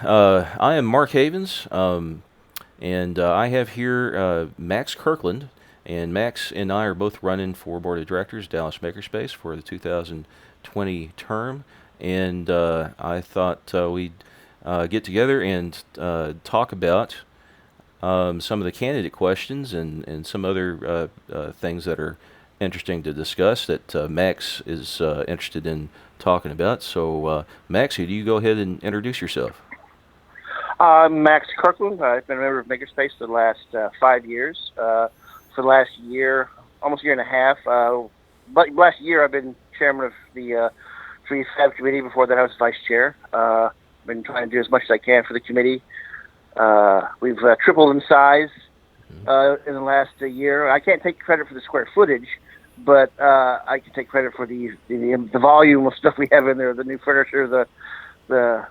I am Mark Havens, and I have here Max Kirkland. And Max and I are both running for Board of Directors, Dallas Makerspace, for the 2020 term. And I thought we'd get together and talk about some of the candidate questions and some other things that are interesting to discuss that Max is interested in talking about. So, Max, do you go ahead and introduce yourself? I'm Max Kirkland. I've been a member of Makerspace for the last 5 years. For the last year, almost year and a half, but last year I've been chairman of the Free Fab Committee. Before that, I was vice chair. Been trying to do as much as I can for the committee. We've tripled in size in the last year. I can't take credit for the square footage, but I can take credit for the volume of stuff we have in there, the new furniture, the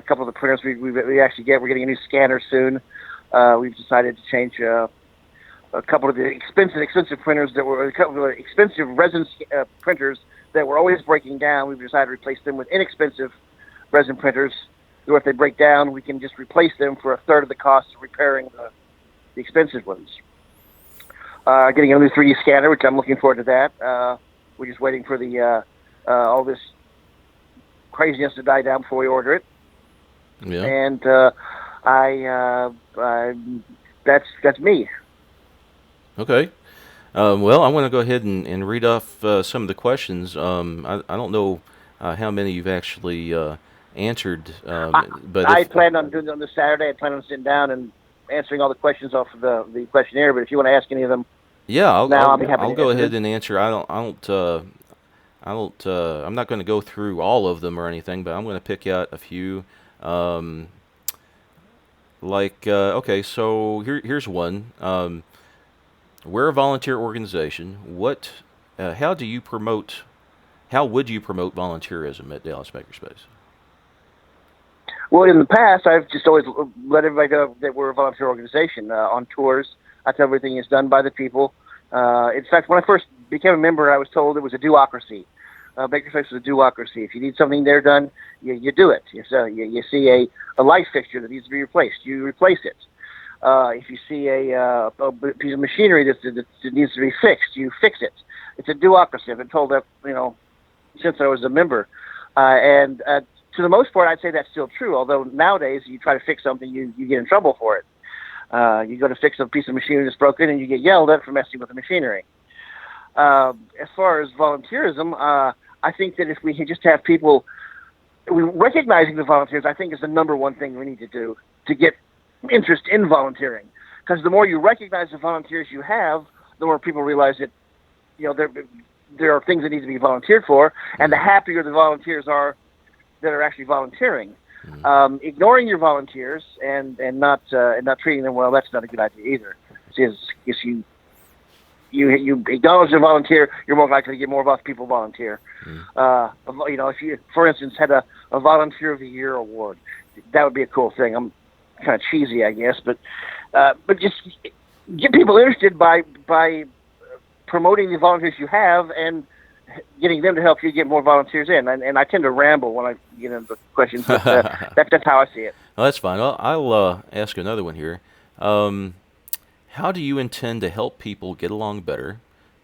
couple of the printers we actually get. We're getting a new scanner soon. We've decided to change a couple of the expensive printers a couple of expensive resin printers that were always breaking down. We've decided to replace them with inexpensive resin printers. So if they break down, we can just replace them for a third of the cost of repairing the expensive ones. Getting a new 3D scanner, which I'm looking forward to that. We're just waiting for the all this craziness to die down before we order it. Yeah. And that's me. Okay. Well, I want to go ahead and read off some of the questions. I don't know how many you've actually answered, but I planned on doing it on this Saturday. I plan on sitting down and answering all the questions off of the questionnaire. But if you want to ask any of them yeah, now, I'll be happy I'll to go answer ahead them. and answer. I'm not going to go through all of them or anything, but I'm going to pick out a few. Um, okay, so here's one. We're a volunteer organization. How do you promote? How would you promote volunteerism at Dallas Makerspace? Well, in the past, I've just always let everybody know that we're a volunteer organization. On tours, I tell everything is done by the people. In fact, when I first became a member, I was told it was a do-ocracy. Makerspace was a do-ocracy. If you need something there done, you do it. You see a light fixture that needs to be replaced, you replace it. If you see a piece of machinery that needs to be fixed, you fix it. It's a do-ocracy. I've been told that, since I was a member. And to the most part, I'd say that's still true, although nowadays you try to fix something, you get in trouble for it. You go to fix a piece of machinery that's broken, and you get yelled at for messing with the machinery. As far as volunteerism, I think that if we can just have people recognizing the volunteers, I think is the number one thing we need to do to get interest in volunteering. Because the more you recognize the volunteers you have, the more people realize that there are things that need to be volunteered for, and the happier the volunteers are that are actually volunteering. Ignoring your volunteers and not treating them well, that's not a good idea either. Because you acknowledge a volunteer, you're more likely to get more people volunteer. If you, for instance, had a Volunteer of the Year award, that would be a cool thing. I'm kind of cheesy, I guess, but just get people interested by promoting the volunteers you have and getting them to help you get more volunteers in. And I tend to ramble when I get into the questions, but that's how I see it. Well, that's fine. I'll ask another one here. How do you intend to help people get along better,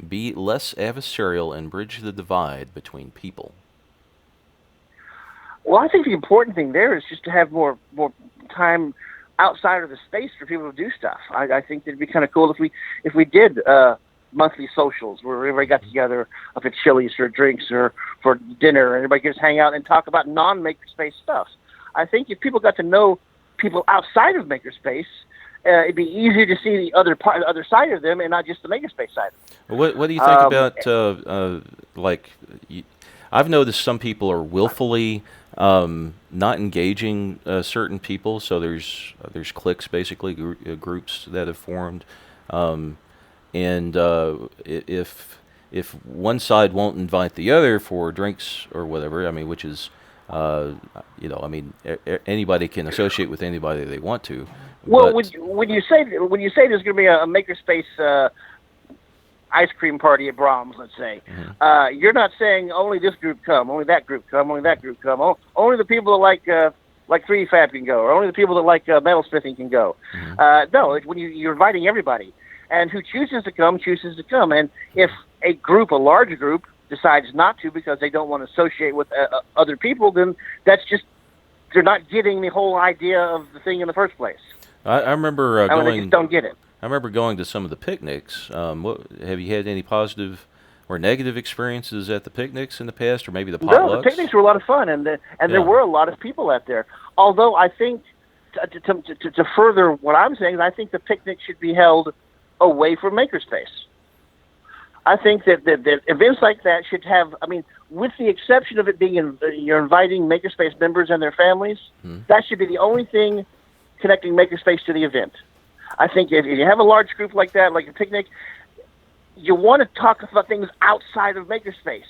be less adversarial, and bridge the divide between people? Well, I think the important thing there is just to have more time outside of the space for people to do stuff. I think it'd be kind of cool if we did monthly socials where everybody got together up at Chili's for drinks or for dinner, and everybody could just hang out and talk about non-Makerspace stuff. I think if people got to know people outside of Makerspace, it'd be easier to see the other side of them and not just the Makerspace side of them. What do you think about I've noticed some people are willfully not engaging certain people. So there's cliques, basically groups that have formed, and if one side won't invite the other for drinks or whatever, I mean, which is anybody can associate with anybody they want to. Well, when you say there's going to be a Makerspace ice cream party at Brahms, let's say, you're not saying only this group come, only that group come, only that group come, only the people that like like 3D Fab can go, or only the people that like metalsmithing can go. No, it's when you're inviting everybody, and who chooses to come chooses to come. And if a large group, decides not to because they don't want to associate with other people, then that's just, they're not getting the whole idea of the thing in the first place. I remember They just don't get it. I remember going to some of the picnics. Have you had any positive or negative experiences at the picnics in the past, or maybe the potlucks? No, the picnics were a lot of fun, and there were a lot of people out there. Although I think, to further what I'm saying, I think the picnic should be held away from Makerspace. I think that events like that should have, I mean, with the exception of it being you're inviting Makerspace members and their families, that should be the only thing connecting Makerspace to the event. I think if you have a large group like that, like a picnic, you want to talk about things outside of Makerspace.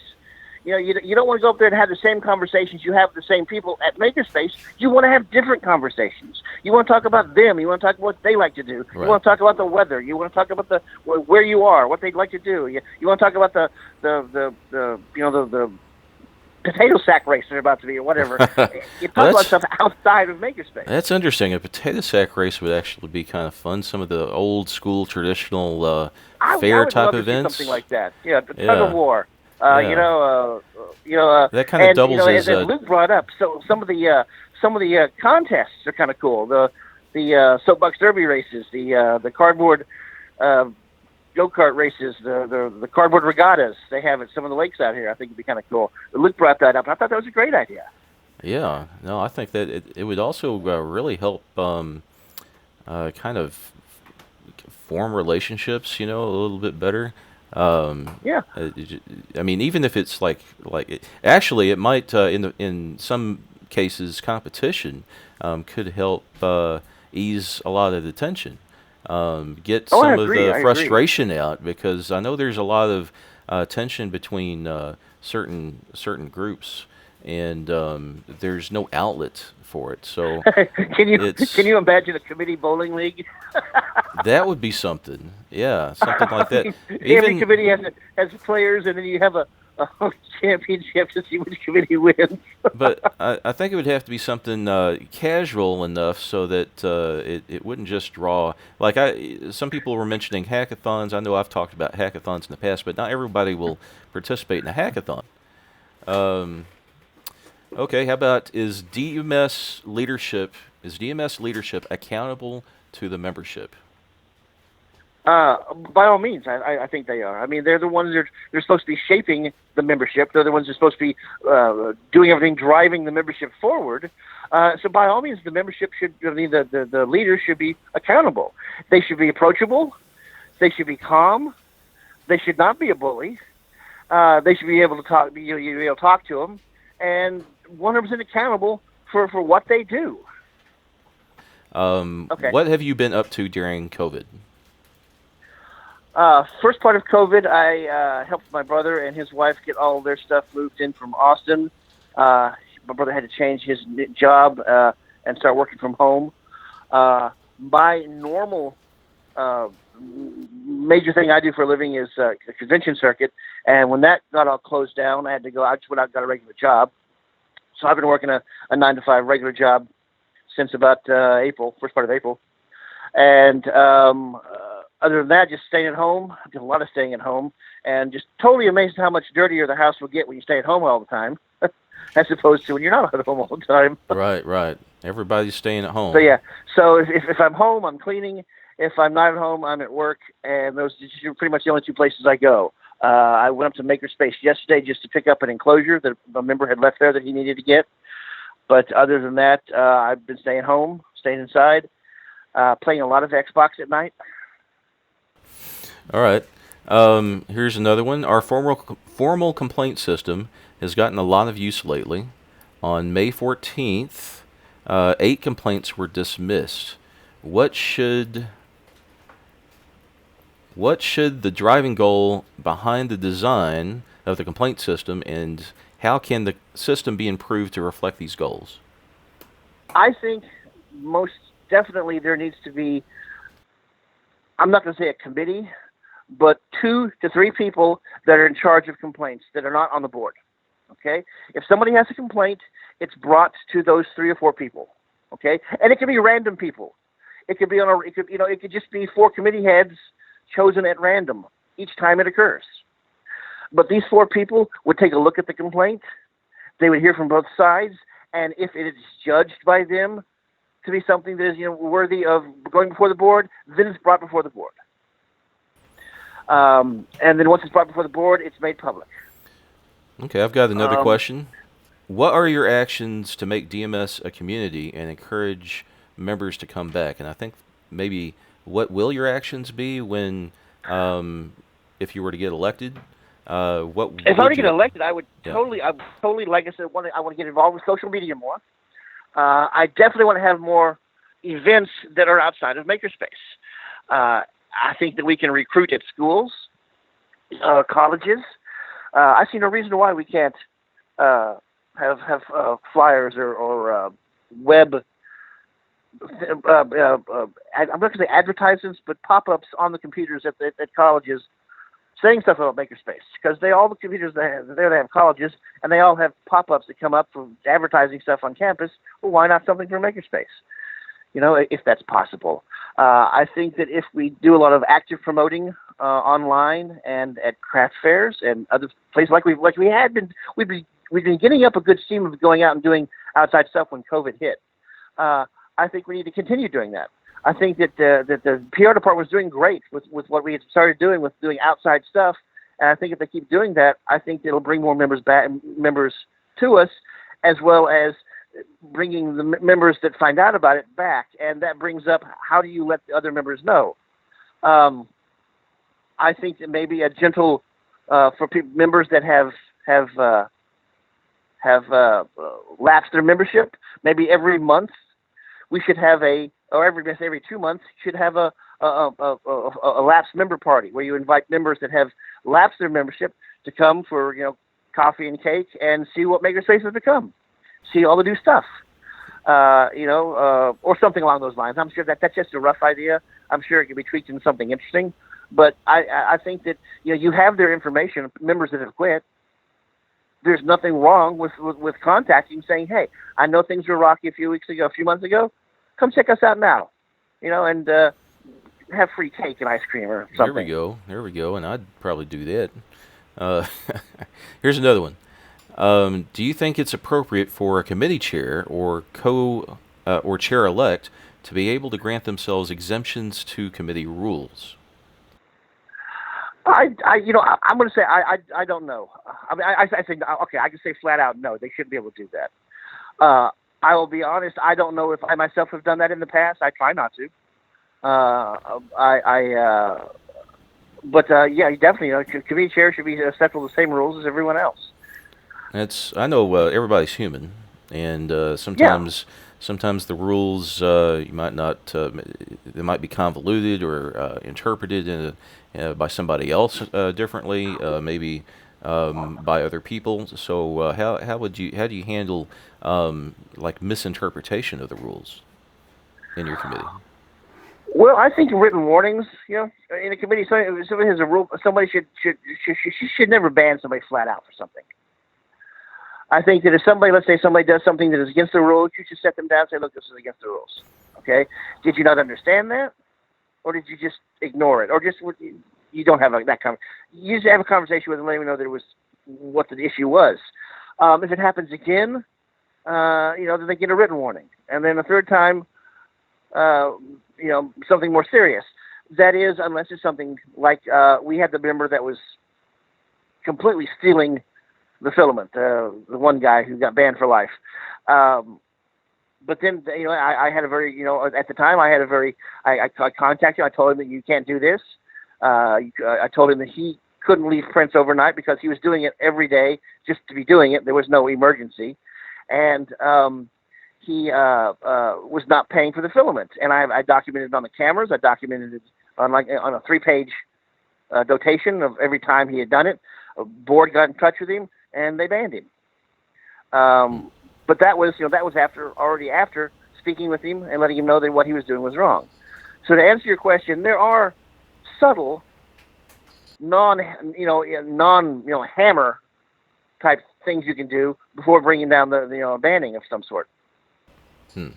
You know, you don't want to go up there and have the same conversations you have with the same people at Makerspace. You want to have different conversations. You want to talk about them. You want to talk about what they like to do. Right. You want to talk about the weather. You want to talk about where you are, what they'd like to do. You want to talk about the potato sack race they're about to be, or whatever. You talk about stuff outside of Makerspace. That's interesting. A potato sack race would actually be kind of fun. Some of the old school traditional fair type events. Something like that. Yeah, the tug of war. That kind of doubles as Luke brought up. So some of the contests are kind of cool. The soapbox derby races, the cardboard go-kart races, the cardboard regattas they have at some of the lakes out here. I think it'd be kind of cool. Luke brought that up, and I thought that was a great idea. Yeah, no, I think that it would also really help kind of form relationships, a little bit better. I mean, even if it's actually, it might in some cases competition could help ease a lot of the tension, get some of the frustration out, because I know there's a lot of tension between certain groups, and there's no outlet for it. So can you imagine a committee bowling league? That would be something. Yeah, something like that. Every committee has players, and then you have a championship to see which committee wins. But I think it would have to be something casual enough so that it wouldn't just draw. Some people were mentioning hackathons. I know I've talked about hackathons in the past, but not everybody will participate in a hackathon. Okay, how about is DMS leadership accountable to the membership? By all means, I think they are. I mean, they're the ones they're supposed to be shaping the membership. They're the ones that are supposed to be doing everything, driving the membership forward. So by all means, the membership the leaders should be accountable. They should be approachable. They should be calm. They should not be a bully. They should be able to talk. Be able to talk to them, and 100% accountable for what they do. Okay. What have you been up to during COVID? First part of COVID, I helped my brother and his wife get all their stuff moved in from Austin. My brother had to change his job and start working from home. My normal major thing I do for a living is the convention circuit, and when that got all closed down, I had to go. I just went out and got a regular job. So I've been working a 9-to-5 regular job since about April, first part of April. And other than that, just staying at home. I did a lot of staying at home, and just totally amazed how much dirtier the house will get when you stay at home all the time, as opposed to when you're not at home all the time. Right. Everybody's staying at home. So yeah. So if I'm home, I'm cleaning. If I'm not at home, I'm at work, and those are pretty much the only two places I go. I went up to Makerspace yesterday just to pick up an enclosure that a member had left there that he needed to get. But other than that, I've been staying home, staying inside, playing a lot of Xbox at night. All right. Here's another one. Our formal complaint system has gotten a lot of use lately. On May 14th, 8 complaints were dismissed. What should the driving goal behind the design of the complaint system, and how can the system be improved to reflect these goals? I think most definitely there needs to be, I'm not going to say a committee, but 2 to 3 people that are in charge of complaints that are not on the board. Okay, if somebody has a complaint, it's brought to those 3 or 4 people. Okay, and it could be random people. It could be it could just be 4 committee heads chosen at random each time it occurs. But these 4 people would take a look at the complaint. They would hear from both sides, and if it is judged by them to be something that is worthy of going before the board, then it's brought before the board. And then once it's brought before the board, it's made public. Okay, I've got another question. What are your actions to make DMS a community and encourage members to come back? And I think maybe what will your actions be when, if you were to get elected? What if I were to get elected, I would Yeah. totally, like I said, I want to get involved with social media more. I definitely want to have more events that are outside of Makerspace. I think that we can recruit at schools, colleges. I see no reason why we can't have flyers or web. I'm not going to say advertisements, but pop-ups on the computers at colleges, saying stuff about Makerspace, because all the computers they have colleges, and they all have pop-ups that come up for advertising stuff on campus. Well, why not something for Makerspace? If that's possible. I think that if we do a lot of active promoting online and at craft fairs and other places like we've been getting up a good steam of going out and doing outside stuff when COVID hit. I think we need to continue doing that. I think that the PR department was doing great with what we had started doing with doing outside stuff, and I think if they keep doing that, I think it'll bring more members to us, as well as bringing the members that find out about it back, and that brings up how do you let the other members know. I think that maybe a gentle for members that have lapsed their membership, maybe every month we should have every 2 months should have a lapsed member party where you invite members that have lapsed their membership to come for coffee and cake and see what Makerspace has become, see all the new stuff, or something along those lines. I'm sure that's just a rough idea. I'm sure it can be tweaked into something interesting, but I think that you have their information, members that have quit. There's nothing wrong with contacting, saying, "Hey, I know things were rocky a few months ago. Come check us out now," and have free cake and ice cream or something. There we go, and I'd probably do that. Here's another one. Do you think it's appropriate for a committee chair or or chair-elect to be able to grant themselves exemptions to committee rules? I'm going to say I don't know. I mean, I think okay. I can say flat out no. They shouldn't be able to do that. I will be honest. I don't know if I myself have done that in the past. I try not to. But yeah, definitely. Committee chair should be set to the same rules as everyone else. I know everybody's human, and sometimes the rules you might not they might be convoluted or interpreted by somebody else differently, maybe by other people. So how do you handle like misinterpretation of the rules in your committee? Well, I think written warnings, in a committee, somebody has a rule. Somebody should never ban somebody flat out for something. I think that if let's say somebody does something that is against the rules, you should set them down and say, "Look, this is against the rules." Okay? Did you not understand that, or did you just ignore it, or just you don't have that conversation? You just have a conversation with them, letting them know that it was what the issue was. If it happens again, then they get a written warning, and then a third time, something more serious. That is, unless it's something like we had the member that was completely stealing the filament, the one guy who got banned for life. But then, I had a very, at the time I contacted him. I told him that you can't do this. I told him that he couldn't leave prints overnight because he was doing it every day just to be doing it. There was no emergency. And he was not paying for the filament. And I documented it on the cameras. I documented it on a 3-page notation of every time he had done it. A board got in touch with him, and they banned him. But that was after speaking with him and letting him know that what he was doing was wrong. So to answer your question, there are subtle, non hammer type things you can do before bringing down the banning of some sort.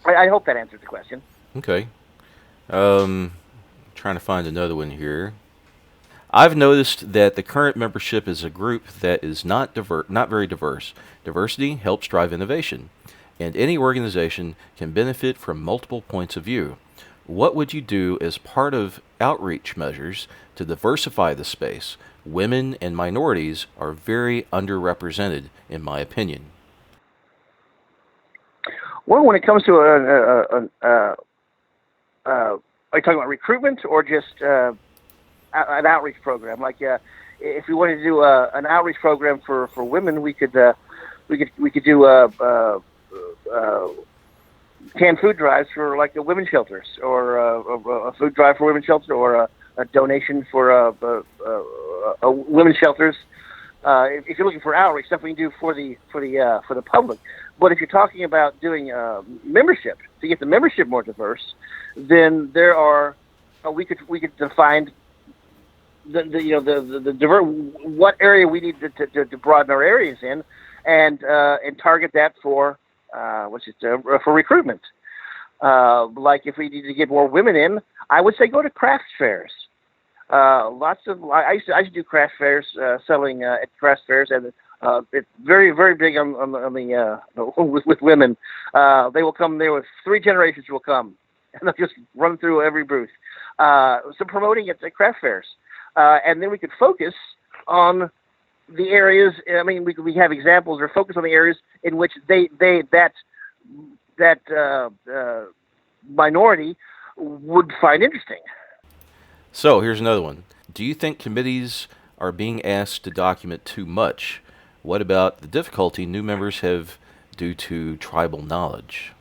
I hope that answers the question. Okay. Trying to find another one here. I've noticed that the current membership is a group that is not very diverse. Diversity helps drive innovation, and any organization can benefit from multiple points of view. What would you do as part of outreach measures to diversify the space? Women and minorities are very underrepresented, in my opinion. Well, when it comes to are you talking about recruitment or just an outreach program? Like, if we wanted to do an outreach program for women, we could do canned food drives for like the women's shelters, or a food drive for women's shelters, or a donation for women's shelters. If you're looking for outreach stuff, we can do for the public. But if you're talking about doing membership to get the membership more diverse, then there are we could define what area we need to broaden our areas in, and target that for for recruitment. Like if we need to get more women in, I would say go to craft fairs. I used to do craft fairs, selling at craft fairs, and it's very, very big on the with women. They will come there with 3 generations will come, and they'll just run through every booth. So promoting it at craft fairs, and then we could focus on the areas. I mean, we have examples, or focus on the areas in which that minority would find interesting. So here's another one. Do you think committees are being asked to document too much? What about the difficulty new members have due to tribal knowledge?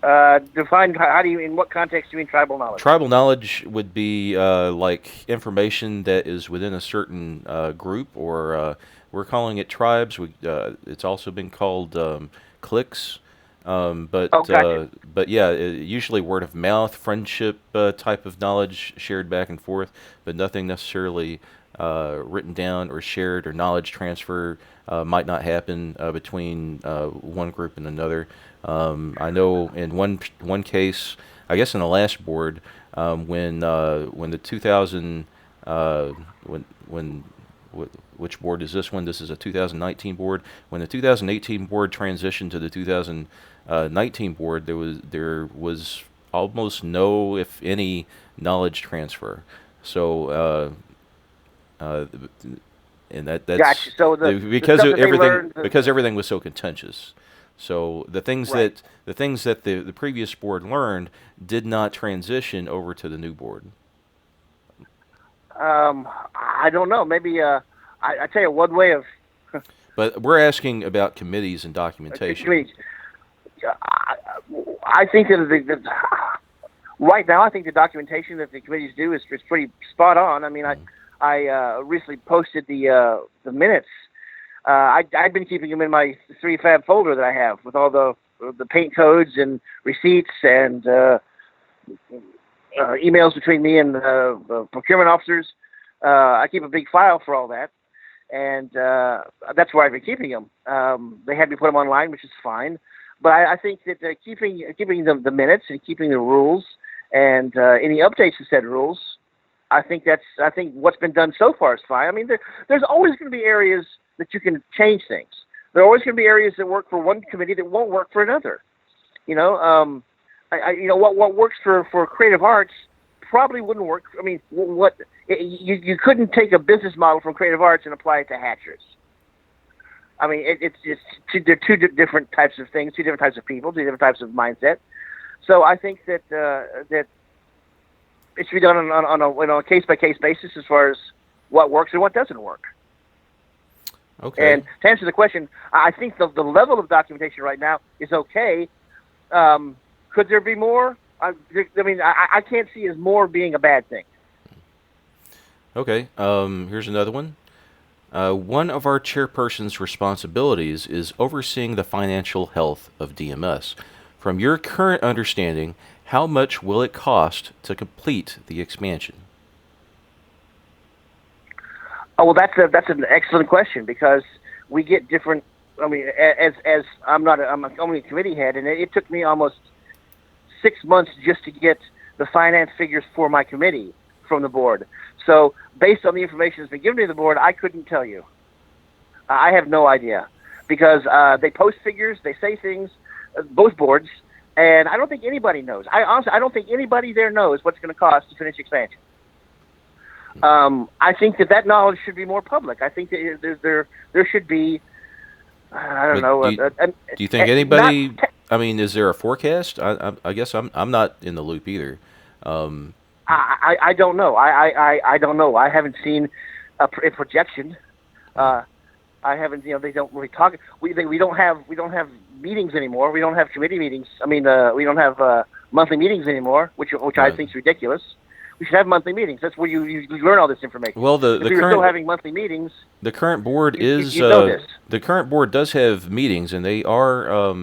Define, how do you, in what context do you mean tribal knowledge? Tribal knowledge would be like information that is within a certain group, or we're calling it tribes. It's also been called cliques. Gotcha. But yeah, usually word of mouth, friendship type of knowledge shared back and forth, but nothing necessarily written down or shared, or knowledge transfer might not happen between one group and another. I know in one case, I guess in the last board, when the 2000 when which board is this one? This is a 2019 board. When the 2018 board transitioned to the 2019 board, there was almost no, if any, knowledge transfer. So, and that's Gotcha. So because the everything learned, because everything was so contentious. So the things right. that the previous board learned did not transition over to the new board. I don't know. Maybe I tell you one way of. But we're asking about committees and documentation. I think that right now, I think the documentation that the committees do is pretty spot on. I mean, I recently posted the minutes. I've been keeping them in my 3FAB folder that I have with all the paint codes and receipts and emails between me and procurement officers. I keep a big file for all that, and that's where I've been keeping them. They had me put them online, which is fine. But I think that keeping the minutes and keeping the rules and any updates to said rules, I think what's been done so far is fine. I mean, there's always going to be areas that you can change things. There are always going to be areas that work for one committee that won't work for another. What works for creative arts probably wouldn't work. I mean, you couldn't take a business model from creative arts and apply it to hatchers. I mean, they're two different types of things, two different types of people, two different types of mindset. So I think that it should be done on a case by case basis as far as what works and what doesn't work. Okay. And to answer the question, I think the level of documentation right now is okay. Could there be more? I mean, I can't see as more being a bad thing. Okay. Here's another one. One of our chairperson's responsibilities is overseeing the financial health of DMS. From your current understanding, how much will it cost to complete the expansion? Oh, well, that's an excellent question, because we get different. I mean, as I'm only a committee head, and it took me almost 6 months just to get the finance figures for my committee from the board. So based on the information that's been given to the board, I couldn't tell you. I have no idea because they post figures, they say things, both boards, and I don't think anybody knows. I don't think anybody there knows what's going to cost to finish expansion. I think that knowledge should be more public. I think that there should be. I don't know. Do you think anybody? I mean, is there a forecast? I guess I'm not in the loop either. I don't know. I don't know. I haven't seen a projection. I haven't. They don't really talk. We don't have meetings anymore. We don't have committee meetings. I mean, we don't have monthly meetings anymore, which I think is ridiculous. We should have monthly meetings. That's where you learn all this information. Well, if you're still having monthly meetings, the current board the current board does have meetings, and they are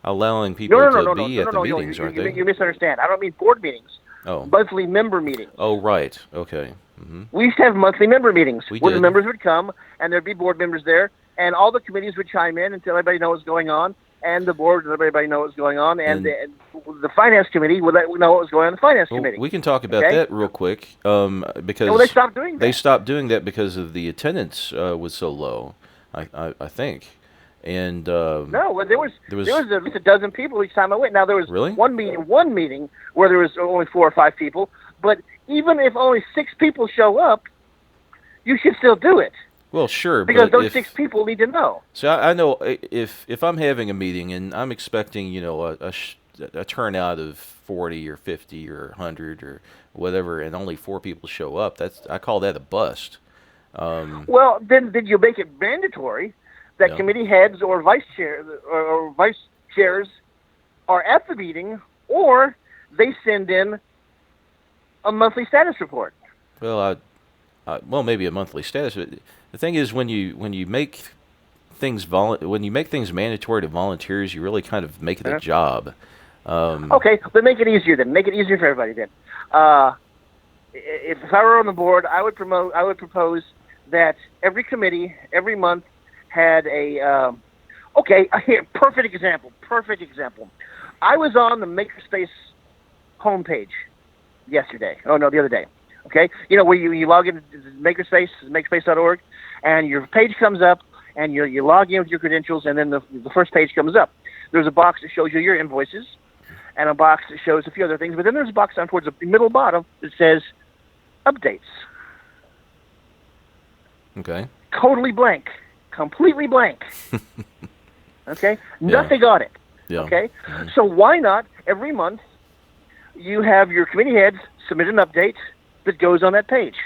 allowing people to be at the meetings, aren't they? You misunderstand. I don't mean board meetings. Oh. Monthly member meetings. Oh, right. Okay. Mm-hmm. We used to have monthly member meetings where did. the members would come, and there'd be board members there, and all the committees would chime in and tell everybody know what's going on, and the board would let everybody know what's going on, and the finance committee would let know what was going on in the finance committee. We can talk about that real quick because they stopped doing that. They stopped doing that because of the attendance was so low, I think. And no, there was at least a dozen people each time I went. Now there was really? one meeting where there was only 4 or 5 people. But even if only 6 people show up, you should still do it. Well, sure, because those 6 people need to know. So I know if I'm having a meeting and I'm expecting a turnout of 40 or 50 or 100 or whatever, and only 4 people show up, I call that a bust. Well, then did you make it mandatory that committee heads or vice chairs are at the meeting, or they send in a monthly status report? Well, maybe a monthly status. But the thing is, when you make things mandatory to volunteers, you really kind of make it a job. Okay, but make it easier then. Make it easier for everybody then. If I were on the board, I would propose that every committee every month had a here, perfect example. I was on the Makerspace homepage the other day. Okay, where you log into Makerspace, makerspace.org, and your page comes up, and you log in with your credentials, and then the first page comes up. There's a box that shows you your invoices, and a box that shows a few other things, but then there's a box down towards the middle bottom that says updates. Okay. Totally blank. Completely blank. Okay? Nothing on it. Yeah. Okay? Mm-hmm. So why not, every month, you have your committee heads submit an update that goes on that page?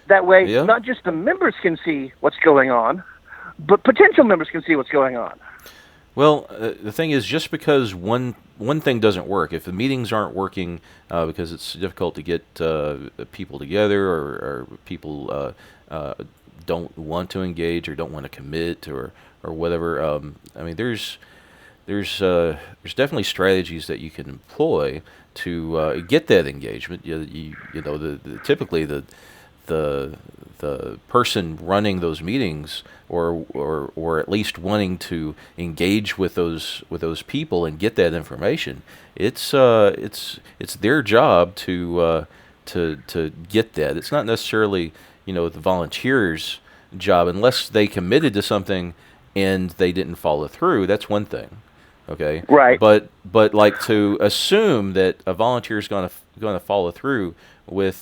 That way, not just the members can see what's going on, but potential members can see what's going on. Well, the thing is, just because one thing doesn't work, if the meetings aren't working because it's difficult to get people together, or people don't want to engage or don't want to commit or whatever. I mean, there's definitely strategies that you can employ to get that engagement. Typically the person running those meetings, or at least wanting to engage with those people and get that information, it's their job to get that. It's not necessarily the volunteers' job, unless they committed to something and they didn't follow through. That's one thing. Okay. Right. But like, to assume that a volunteer is going to follow through with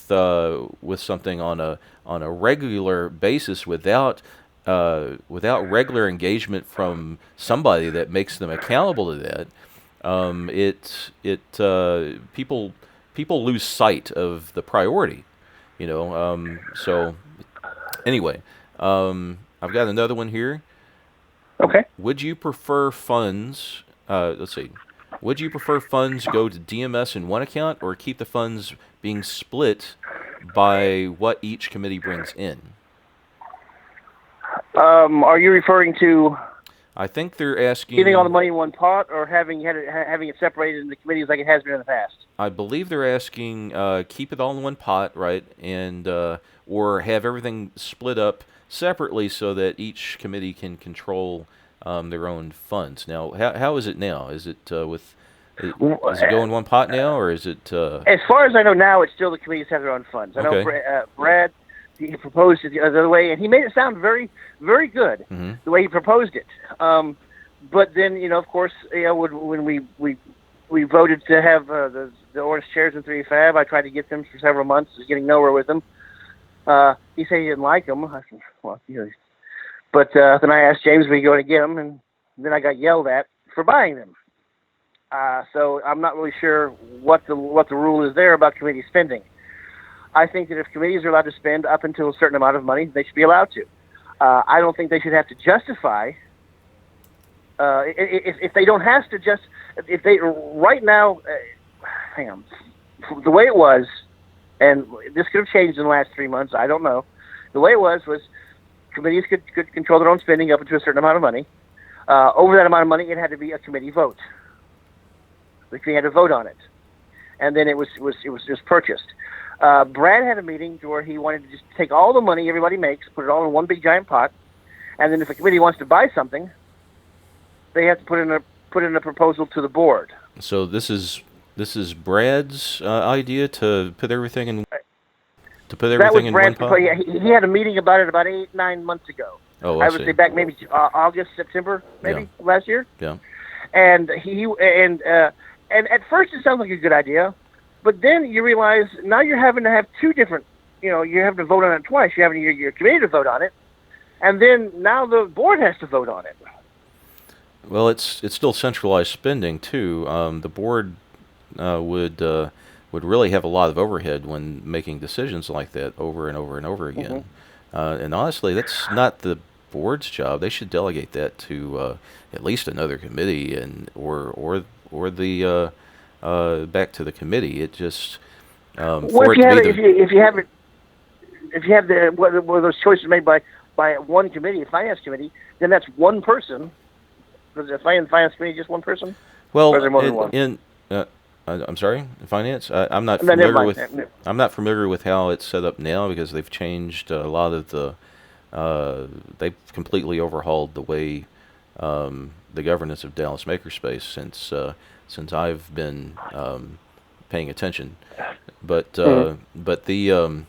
something on a regular basis without regular engagement from somebody that makes them accountable to that, people lose sight of the priority. So anyway, I've got another one here. Okay. Would you prefer funds? Let's see. Would you prefer funds go to DMS in one account, or keep the funds being split by what each committee brings in? Are you referring to? I think they're asking. Giving all the money in one pot, or having it separated in the committees like it has been in the past? I believe they're asking keep it all in one pot, right? And or have everything split up separately so that each committee can control their own funds. Now, how is it now? Is it does it go in one pot now, or is it? As far as I know now, it's still the committees have their own funds. I know Okay. Brad, he proposed it the other way, and he made it sound very, very good Mm-hmm. the way he proposed it. But then, of course, when we voted to have the orange chairs in 3 Fab, I tried to get them for several months, was getting nowhere with them. He said he didn't like them. I said, well, But then I asked James if we go to get them, and then I got yelled at for buying them. So I'm not really sure what the rule is there about committee spending. I think that if committees are allowed to spend up until a certain amount of money, they should be allowed to. I don't think they should have to justify. If they don't have to if they right now, hang on, the way it was, and this could have changed in the last 3 months. I don't know. The way it was committees could control their own spending up to a certain amount of money. Over that amount of money, it had to be a committee vote. The committee had to vote on it, and then it was just purchased. Brad had a meeting where he wanted to just take all the money everybody makes, put it all in one big giant pot, and then if a committee wants to buy something, they have to put in a proposal to the board. So this is Brad's idea to put everything in That was in Brad's one pot. proposal. Yeah, he had a meeting about it about 8-9 months ago. Oh, I I would see. say back maybe August, September, maybe last year. Yeah. And and at first it sounds like a good idea, but then you realize now you're having to have two different. You're having to vote on it twice. You're having your committee to vote on it, and then now the board has to vote on it. Well, it's still centralized spending too. The board would really have a lot of overhead when making decisions like that over and over and over again. And honestly, that's not the board's job. They should delegate that to at least another committee or the back to the committee. It just Well, for if it you to have be if you have one of those choices made by one committee, a finance committee, then that's one person. Is the finance committee just one person? well Or is there more than one? I'm sorry, finance. I'm not No, never familiar mind. with. I'm not familiar with how it's set up now because they've changed a lot of the. They've completely overhauled the way the governance of Dallas Makerspace since I've been paying attention. But but the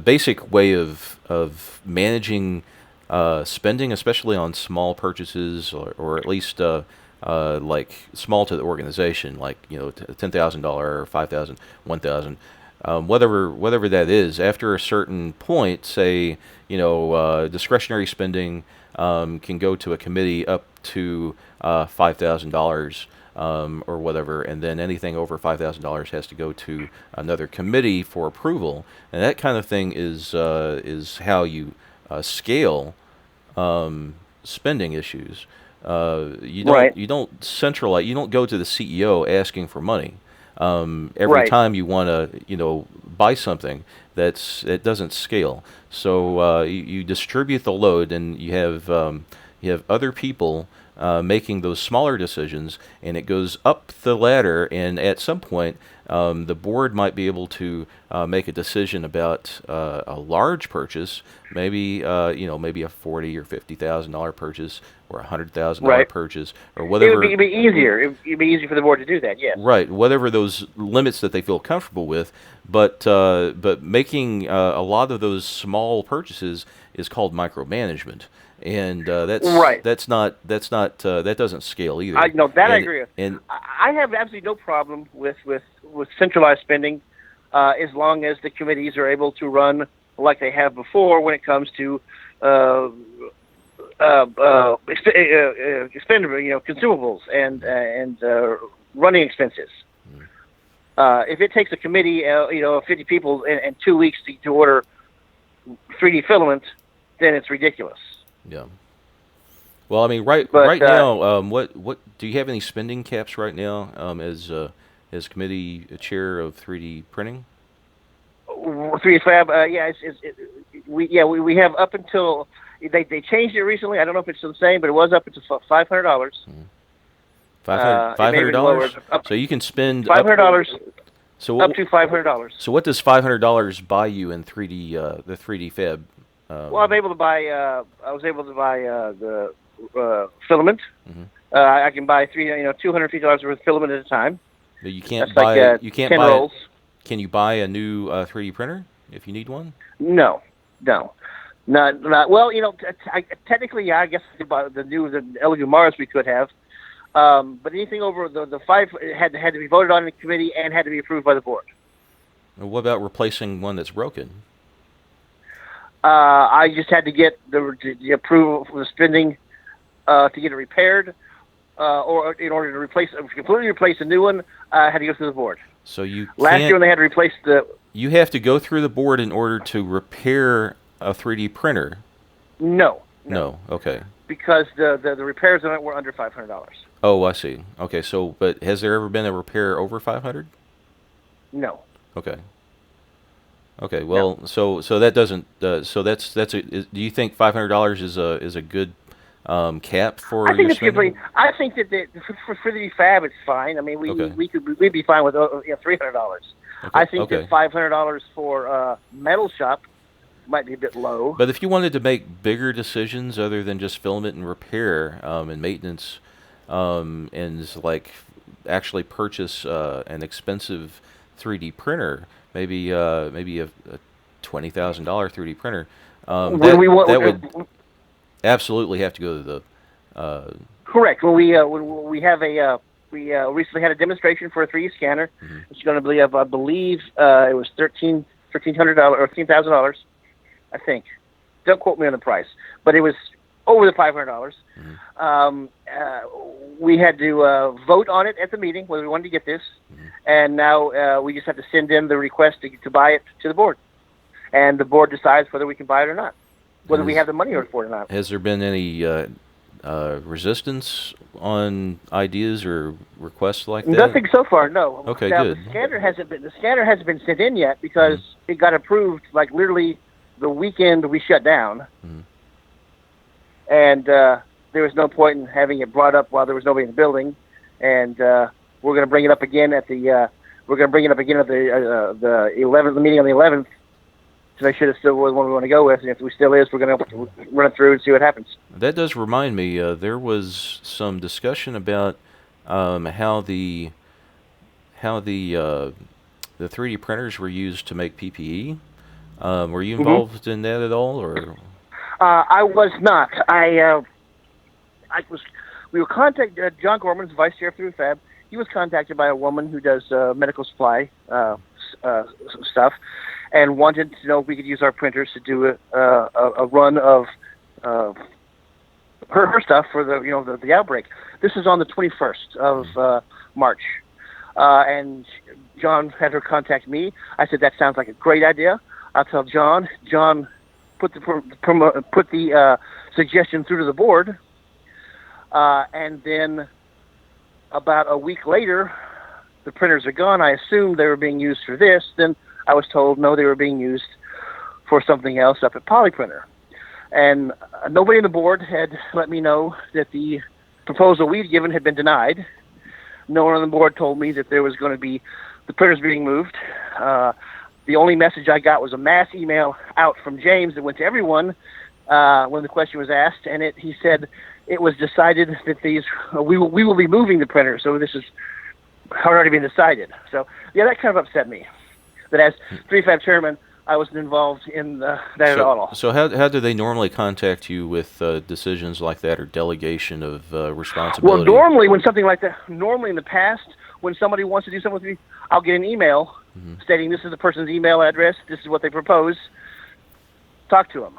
basic way of managing spending, especially on small purchases or at least like small to the organization, like $10,000 or 5,000, 1,000, whatever that is. After a certain point, say discretionary spending can go to a committee up to $5,000 or whatever, and then anything over $5,000 has to go to another committee for approval. And that kind of thing is how you scale spending issues. You don't centralize. You don't go to the CEO asking for money every time you want to buy something. It doesn't scale. So you distribute the load, and you have other people making those smaller decisions, and it goes up the ladder. And at some point, the board might be able to make a decision about a large purchase, maybe maybe a $40,000 or $50,000 purchase, or $100,000 purchase, or whatever. It'd be easier. It'd be easier for the board to do that. Yes. Right, whatever those limits that they feel comfortable with, but making a lot of those small purchases is called micromanagement, and that doesn't scale either. I agree with. And I have absolutely no problem with centralized spending, as long as the committees are able to run like they have before when it comes to consumables and running expenses. If it takes a committee, 50 people and 2 weeks to order 3D filament, then it's ridiculous. Yeah. Well, I mean, right now, what do you have any spending caps right now as committee chair of 3D printing? 3D Fab, we have up until they changed it recently. I don't know if it's still the same, but it was up until $500. $500. So you can spend $500. So up to $500. So what does $500 buy you in 3D the 3D Fab? Well, I'm able to buy. I was able to buy the filament. Mhm. I can buy $250 worth of filament at a time. But you can't That's buy like you can't 10 buy rolls. Can you buy a new 3D printer if you need one? No, no, not. Well, technically, yeah, I guess I could buy the Elegoo Mars we could have. But anything over the five had to be voted on in the committee and had to be approved by the board. What about replacing one that's broken? I just had to get the approval for the spending to get it repaired, or in order to completely replace a new one, I had to go through the board. So you Last year when they had to replace you have to go through the board in order to repair a 3D printer. No. Okay. Because the repairs on it were under $500. Oh, I see. Okay, so but has there ever been a repair over 500? No. Okay. Okay. Well, no. so that doesn't. So that's do you think $500 is a good cap for I think your it's good. spending? I think that for the fab, it's fine. I mean, we'd be fine with $300. Okay. I think that $500 for metal shop might be a bit low. But if you wanted to make bigger decisions other than just filament and repair and maintenance, and like actually purchase an expensive 3D printer, maybe a $20,000 3D printer, that would absolutely have to go to the. Correct. When we have we recently had a demonstration for a 3D scanner. Mm-hmm. It's going to be, I believe, it was $1,300 or $13,000, I think. Don't quote me on the price, but it was over the $500. Mm-hmm. We had to vote on it at the meeting whether we wanted to get this, mm-hmm. and now we just have to send in the request to buy it to the board, and the board decides whether we can buy it or not, whether we have the money for it or not. Has there been any resistance on ideas or requests like that? Nothing so far, no. Okay, now, good. The scanner hasn't been sent in yet because it got approved like literally the weekend we shut down, and there was no point in having it brought up while there was nobody in the building, and we're going to bring it up again at the the 11th, the meeting on the 11th, to make sure it's still the one we want to go with, and if we still is, we're going to run it through and see what happens. That does remind me, there was some discussion about how the 3D printers were used to make PPE. Were you involved in that at all, or? I was not. We were contacted. John Gorman's vice chair through Fab. He was contacted by a woman who does medical supply stuff, and wanted to know if we could use our printers to do a run of her stuff for the outbreak. This is on the 21st of March, and John had her contact me. I said that sounds like a great idea. I'll tell John. John put the suggestion through to the board, and then about a week later, the printers are gone. I assumed they were being used for this. Then I was told no, they were being used for something else up at Polyprinter. And nobody on the board had let me know that the proposal we'd given had been denied. No one on the board told me that there was going to be the printers being moved. The only message I got was a mass email out from James that went to everyone when the question was asked, and he said it was decided that we will be moving the printer, so this has already been decided. So yeah, that kind of upset me. That as 3FAB chairman, I wasn't involved in that at all. So how do they normally contact you with decisions like that or delegation of responsibility? Well, normally when something like that, in the past, when somebody wants to do something with me, I'll get an email stating this is the person's email address, this is what they propose. Talk to them.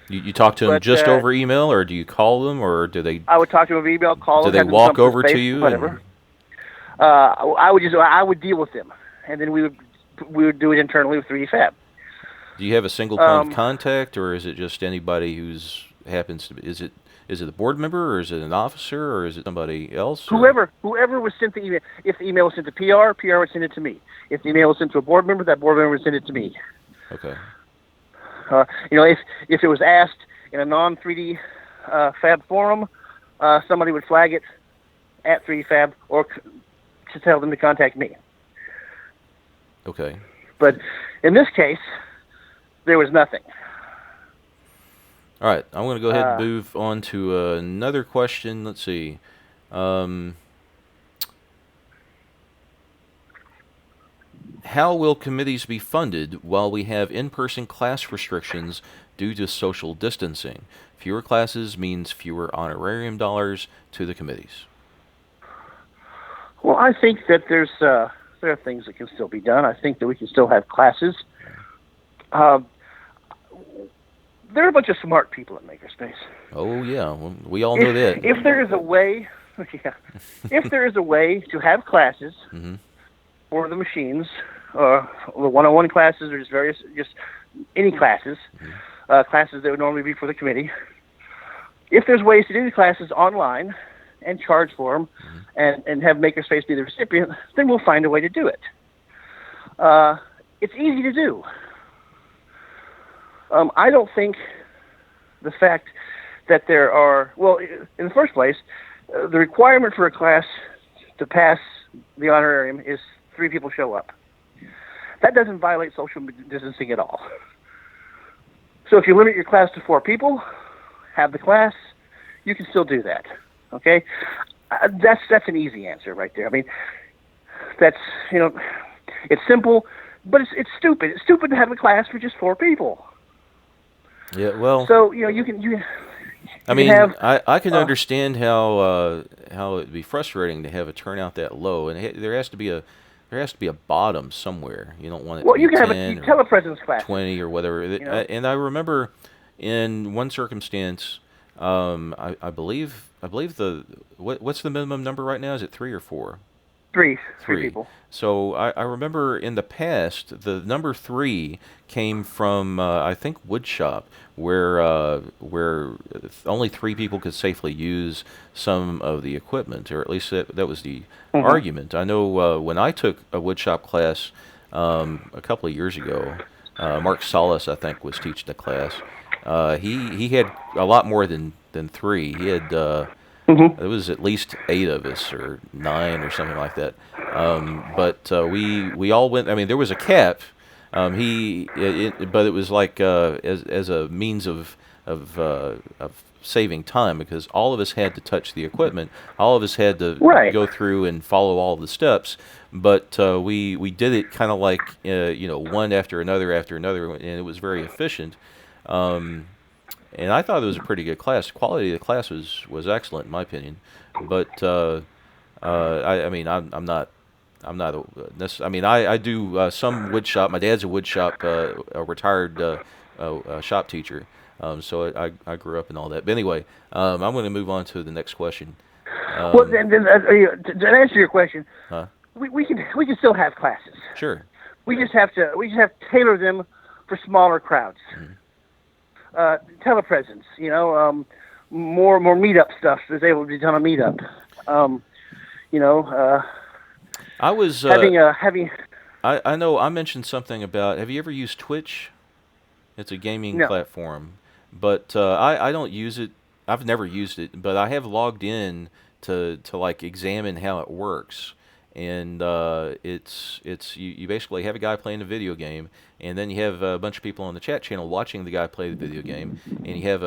You talk to them just over email, or do you call them, or do they? I would talk to them over email, call them. Do they walk over to you? Whatever. I would deal with them, and then we would do it internally with 3D Fab. Do you have a single point of contact, or is it just anybody who's happens to be? Is it the board member, or is it an officer, or is it somebody else? Whoever was sent the email. If the email was sent to PR would send it to me. If the email was sent to a board member, that board member would send it to me. Okay. If it was asked in a non-3D Fab forum, somebody would flag it at 3D Fab or to tell them to contact me. Okay. But in this case, there was nothing. All right. I'm going to go ahead and move on to another question. Let's see. How will committees be funded while we have in-person class restrictions due to social distancing? Fewer classes means fewer honorarium dollars to the committees. Well, I think that there are things that can still be done. I think that we can still have classes. There are a bunch of smart people at Makerspace. Oh yeah, well, we all know that. If there is a way, if there is a way to have classes for the machines, the one-on-one classes, or just any classes, classes that would normally be for the committee. If there's ways to do the classes online and charge for them, and have Makerspace be the recipient, then we'll find a way to do it. It's easy to do. I don't think the fact that there are, well, in the first place, the requirement for a class to pass the honorarium is 3 people show up. That doesn't violate social distancing at all. So if you limit your class to 4 people, have the class, you can still do that. Okay? That's an easy answer right there. I mean, that's, it's simple, but it's stupid. It's stupid to have a class for just 4 people. Yeah, well. So I can understand how it'd be frustrating to have a turnout that low, and there has to be a bottom somewhere. You don't want it. Well, to be you can have 10 a telepresence class, 20 or whatever. And I remember in one circumstance, I believe what's the minimum number right now? Is it 3 or 4? 3 people. So I remember in the past, the number 3 came from I think woodshop, where only 3 people could safely use some of the equipment, or at least that was the argument. I know when I took a woodshop class a couple of years ago, Mark Solis, I think, was teaching the class. He had a lot more than 3. He had. There was at least 8 of us, or 9, or something like that. But we all went. I mean, there was a cap. But it was like as a means of saving time, because all of us had to touch the equipment. All of us had to go through and follow all the steps. But we did it kind of like one after another, and it was very efficient. And I thought it was a pretty good class. The quality of the class was excellent in my opinion. But I do some wood shop. My dad's a wood shop, a retired shop teacher. So I grew up in all that. But anyway, I'm going to move on to the next question. Well, then to answer your question, we can still have classes. Sure. We just have to tailor them for smaller crowds. Telepresence, more meetup stuff is able to be done on meetup. I was having. I know I mentioned something about. Have you ever used Twitch? It's a gaming platform, but I don't use it. I've never used it, but I have logged in to like examine how it works. And it's you basically have a guy playing a video game, and then you have a bunch of people on the chat channel watching the guy play the video game, and you have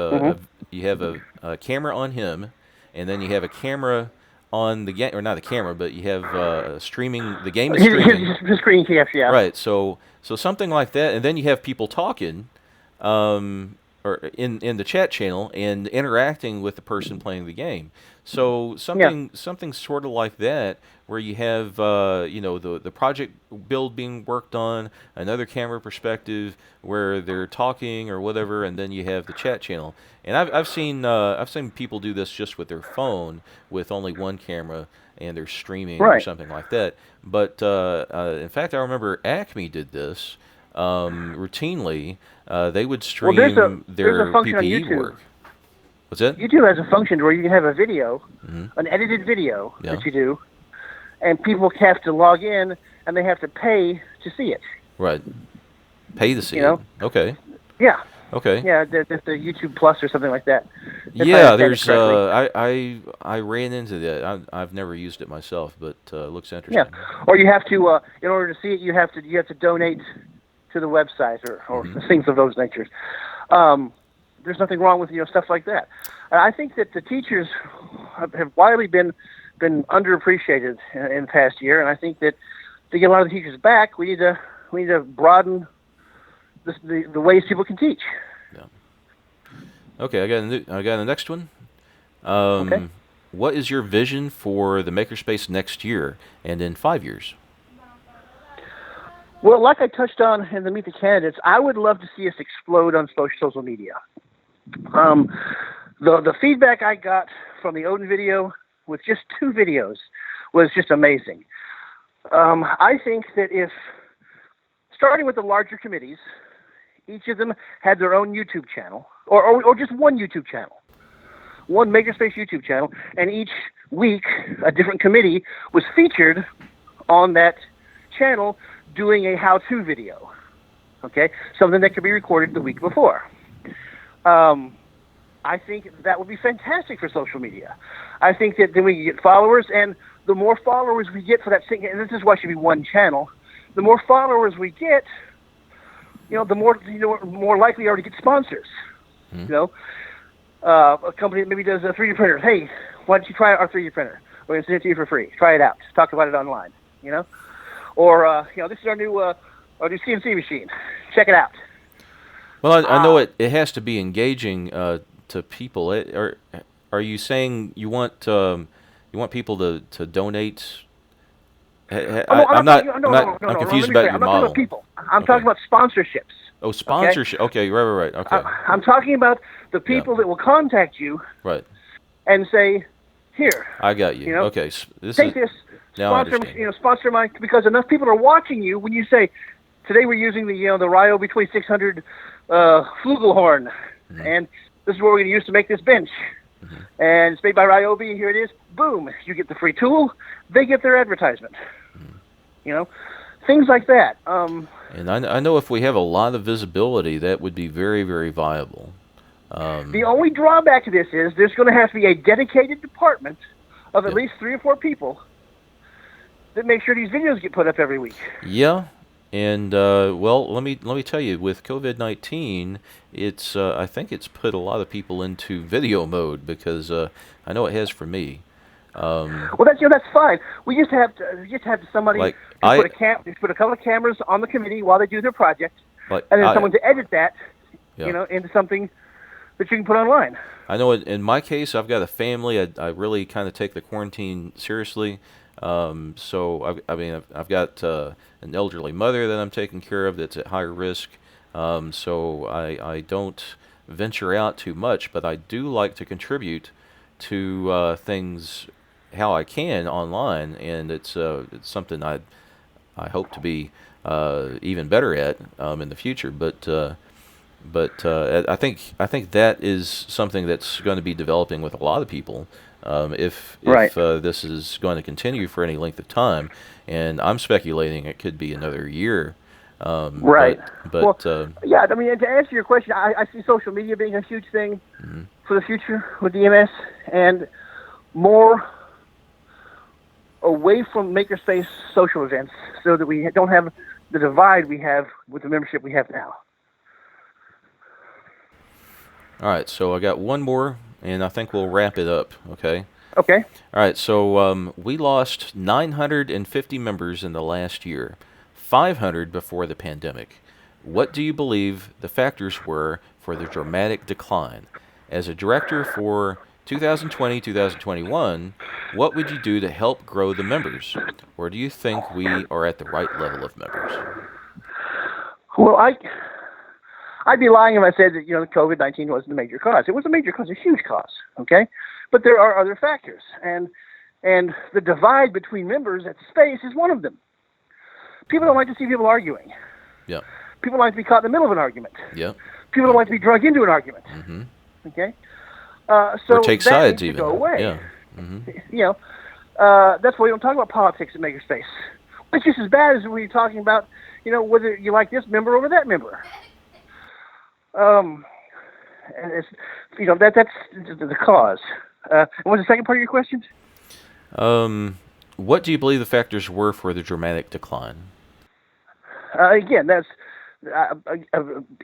a camera on him, and then you have a camera on the game, or not a camera, but you have streaming. The game is streaming. The screen caps, yeah. Right. So something like that, and then you have people talking, or in the chat channel and interacting with the person playing the game. So something sort of like that, where you have the project build being worked on, another camera perspective where they're talking or whatever, and then you have the chat channel. And I've seen people do this just with their phone with only one camera, and they're streaming or something like that. But in fact, I remember Acme did this routinely. They would stream their PPE work. What's that? YouTube has a function where you can have a video, an edited video that you do, and people have to log in and they have to pay to see it. Right. Pay to see it. Okay. Yeah. Okay. Yeah, the YouTube Plus or something like that. If I Yeah, understand it there's correctly. I ran into that. I've never used it myself, but it looks Yeah, interesting. or you have to, in order to see it, you have to donate to the website or Hmm. things of those natures. Um, there's nothing wrong with stuff like that. And I think that the teachers have widely been underappreciated in the past year, and I think that to get a lot of the teachers back, we need to broaden the ways people can teach. Yeah. Okay, I got the next one. Okay. Um, what is your vision for the Makerspace next year and in 5 years? Well, like I touched on in the Meet the Candidates, I would love to see us explode on social media. Um, the feedback I got from the Odin video with just 2 videos was just amazing. I think that if starting with the larger committees, each of them had their own YouTube channel, or just one YouTube channel, one Makerspace YouTube channel, and each week a different committee was featured on that channel doing a how-to video. Okay, something that could be recorded the week before. Um, I think that would be fantastic for social media. I think that then we can get followers, and the more followers we get for that thing, and this is why it should be one channel. The more followers we get, the more likely we are to get sponsors. Hmm? You know, a company that maybe does a 3D printer. Hey, why don't you try our 3D printer? We're gonna send it to you for free. Try it out. Talk about it online. Or this is our new CNC machine. Check it out. Well, I know Ah, it has to be engaging to people. Are you saying you want people to donate? oh no, I'm I'm not talking. not No, I'm no, not no, no, I'm no, no. confused Let me say, about I'm your not talking about model. people. I'm talking Okay. about sponsorships. Oh, Okay, sponsorship. Okay, right. Okay. I'm talking about the Yeah. people that will contact you Right. and say, "Here, I got you you. know, Okay. This is take this, now I sponsor, understand. sponsor my," because enough people are watching you when you say, "Today we're using the Ryobi 2600 flugelhorn, Hmm. and this is what we're going to use to make this bench." Hmm. And it's made by Ryobi, and here it is. Boom! You get the free tool. They get their advertisement. Hmm. You know, things like that. And I know if we have a lot of visibility, that would be very, very viable. The Um, only drawback to this is there's going to have to be a dedicated department of at yeah. least 3 or 4 people that make sure these videos get put up every week. Yeah, and well, let me tell you, with COVID-19, it's I think it's put a lot of people into video mode because I know it has for me. Um, Well, that's fine. We just have somebody like to I just put a couple of cameras on the committee while they do their project, like and then I someone to edit that, yeah. into something that you can put online. I know in my case, I've got a family. I really kind of take the quarantine seriously. So I mean, I've got an elderly mother that I'm taking care of that's at higher risk. So I don't venture out too much, but I do like to contribute to things how I can online, and it's something I hope to be even better at in the future. But I think that is something that's going to be developing with a lot of people. Right. If this is going to continue for any length of time, and I'm speculating it could be another year. Um, Right. but Well, but uh, yeah. I mean, and to answer your question, I see social media being a huge thing mhm. for the future with DMS, and more away from makerspace social events, so that we don't have the divide we have with the membership we have now. All right, so I got one more, and I think we'll wrap it up. Okay. Okay. All right, so we lost 950 members in the last year, 500 before the pandemic. What do you believe the factors were for the dramatic decline? As a director for 2020 2021, what would you do to help grow the members? Or do you think we are at the right level of members? Well, I'd be lying if I said that COVID-19 wasn't a major cause. It was a major cause, a huge cause. Okay, but there are other factors, and the divide between members at space is one of them. People don't like to see people arguing. Yeah, People like to be caught in the middle of an argument. yeah, People don't yeah. like to be drug into an argument. Mm-hmm. Okay, Or so take that sides needs to go even. away. Yeah. Mm-hmm. That's why we don't talk about politics in Makerspace. It's just as bad as when you're talking about, whether you like this member over that member. And it's, that's the cause. What was the second part of your question? What do you believe the factors were for the dramatic decline? Again, that's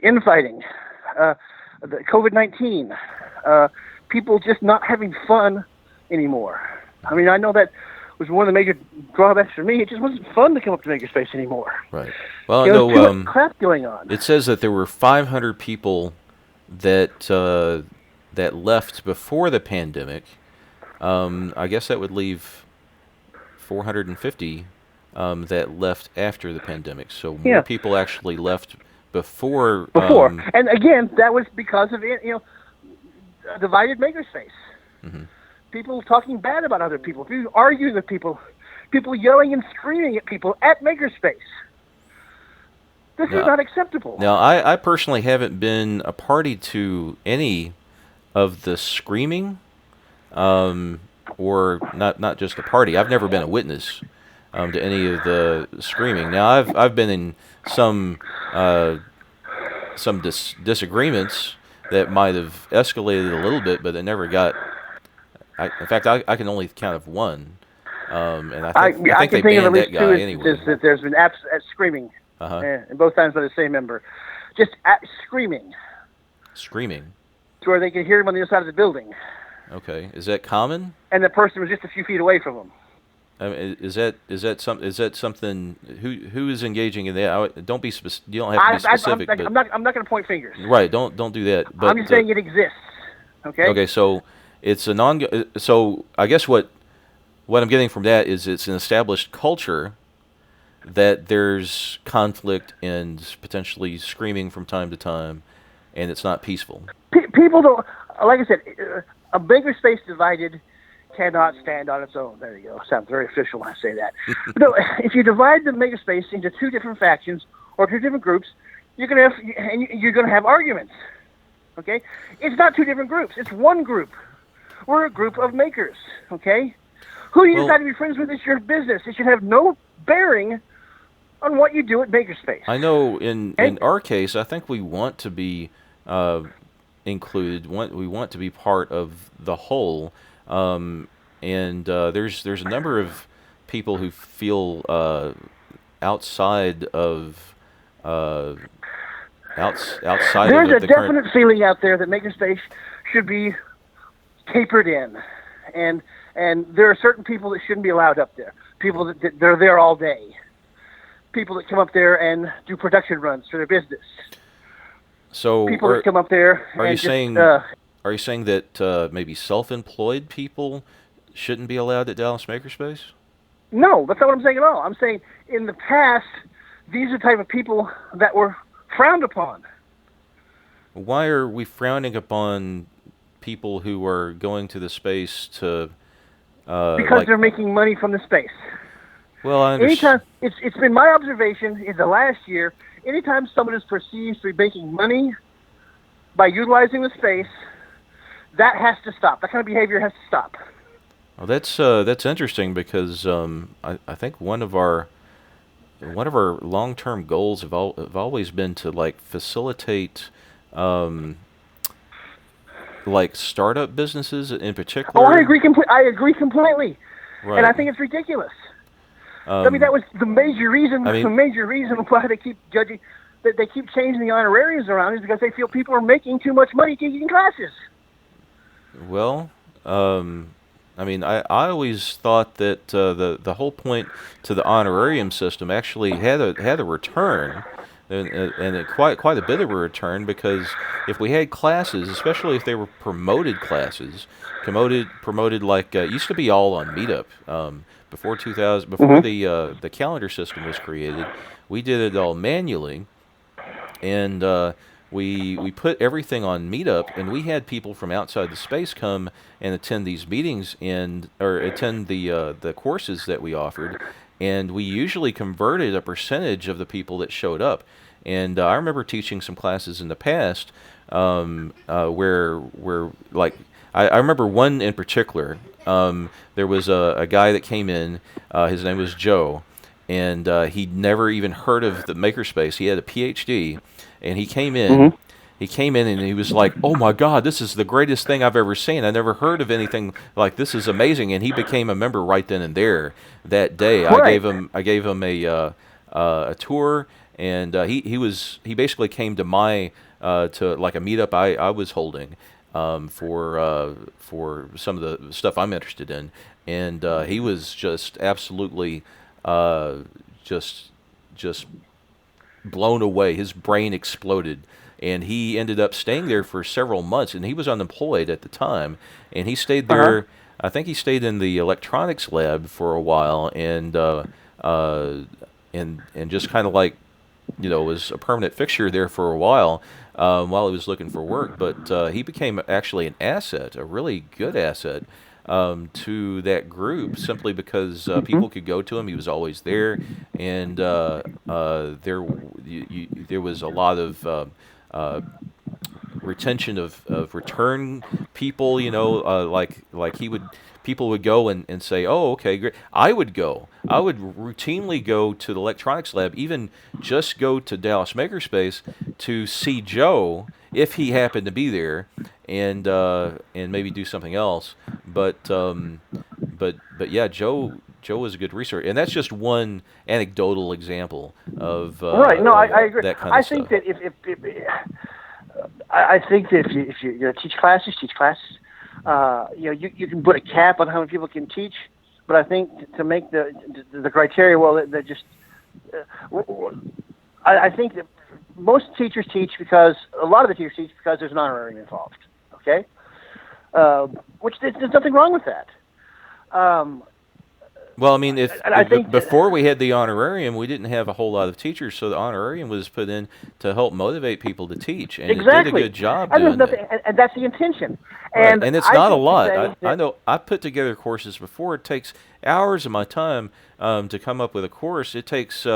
infighting, the COVID-19, people just not having fun anymore. I mean, I know that was one of the major drawbacks for me. It just wasn't fun to come up to Makerspace anymore. Right. Well, I There was too know much crap going on. it says that there were 500 people that that left before the pandemic. I guess that would leave 450 that left after the pandemic. So more Yeah. people actually left before. Before, and again, that was because of a divided Makerspace. Mhm. People talking bad about other people, people arguing with people, people yelling and screaming at people at Makerspace. This is not acceptable. Now, I personally haven't been a party to any of the screaming, or not just a party. I've never been a witness to any of the screaming. Now, I've been in some disagreements that might have escalated a little bit, but it never got. In fact, I can only count of one, and I think I they can think of at banned that least guy two anyway. instances that there's been screaming, and both times by the same member, just screaming. Screaming. To where they could hear him on the other side of the building. Okay, is that common? And the person was just a few feet away from him. I mean, is that something? Who is engaging in that? Don't be specific. You don't have to be specific. I'm not going to point fingers. Right. Don't do that. But I'm just saying it exists. Okay. Okay. So it's a So I guess what I'm getting from that is it's an established culture that there's conflict and potentially screaming from time to time, and it's not peaceful. People don't. Like I said, a Makerspace divided cannot stand on its own. There you go. Sounds very official when I say that. But no, if you divide the Makerspace into two different factions or two different groups, you're gonna have arguments. Okay, it's not two different groups. It's one group. We're a group of makers. Okay, who you decide to be friends with is your business. It should have no bearing on what you do at Makerspace. I know in our case, I think we want to be included. We want to be part of the whole. And there's a number of people who feel outside of outside There's of a definite feeling out there that Makerspace should be tapered in, and there are certain people that shouldn't be allowed up there. People that they're there all day. People that come up there and do production runs for their business. So people that come up there. Are you saying that maybe self-employed people shouldn't be allowed at Dallas Makerspace? No, that's not what I'm saying at all. I'm saying in the past, these are the type of people that were frowned upon. Why are we frowning upon people who are going to the space to... because they're making money from the space. Well, I understand. Anytime, it's been my observation in the last year, anytime someone is perceived to be making money by utilizing the space, that has to stop. That kind of behavior has to stop. Well, that's interesting because I think one of our long-term goals have always been to facilitate startup businesses in particular. Oh, I agree completely. Right. And I think it's ridiculous. I mean, that was the major reason. The major reason why they keep judging, that they keep changing the honorariums around, is because they feel people are making too much money teaching classes. Well, I always thought that the whole point to the honorarium system actually had a return, and quite a bit of a return, because if we had classes, especially if they were promoted classes, promoted like it used to be all on Meetup. Before 2000, before the calendar system was created, we did it all manually, and we put everything on Meetup, and we had people from outside the space come and attend these meetings or attend the courses that we offered, and we usually converted a percentage of the people that showed up. And I remember teaching some classes in the past where I remember one in particular. There was a guy that came in. His name was Joe, and he'd never even heard of the Makerspace. He had a PhD, and he came in. he came in and he was like, "Oh my God, this is the greatest thing I've ever seen. I never heard of anything like this. Is amazing." And he became a member right then and there that day. Right. I gave him a tour, and he basically came to my to like a meetup I was holding for some of the stuff I'm interested in, and he was just absolutely just just blown away. His brain exploded, and he ended up staying there for several months. And he was unemployed at the time, and he stayed Uh-huh. there. I think he stayed in the electronics lab for a while, uh, and just kind of like, was a permanent fixture there for a while he was looking for work. But he became actually an asset, a really good asset to that group, simply because Hmm. people could go to him. He was always there, and there was a lot of uh, retention of return people. Like people would go and say, "Oh, okay, great." I would go. I would routinely go to the electronics lab, even just go to Dallas Makerspace to see Joe if he happened to be there, and maybe do something else. But yeah, Joe was a good resource, and that's just one anecdotal example of Right. No, I agree. that kind I of think stuff. that if I think that if you teach classes, teach classes. You can put a cap on how many people can teach, but I think to make the criteria, well, they're just. I think that most teachers teach because a lot of the teachers teach because there's an honorarium involved. Okay, which there's nothing wrong with that. Um, Well, I mean, if and I think that, before we had the honorarium, we didn't have a whole lot of teachers, so the honorarium was put in to help motivate people to teach, and it did a exactly, good job and there's doing that. nothing, and that's the intention. Right, And and it's I not a think to lot. say I that know I put together courses before. It takes hours of my time to come up with a course. It takes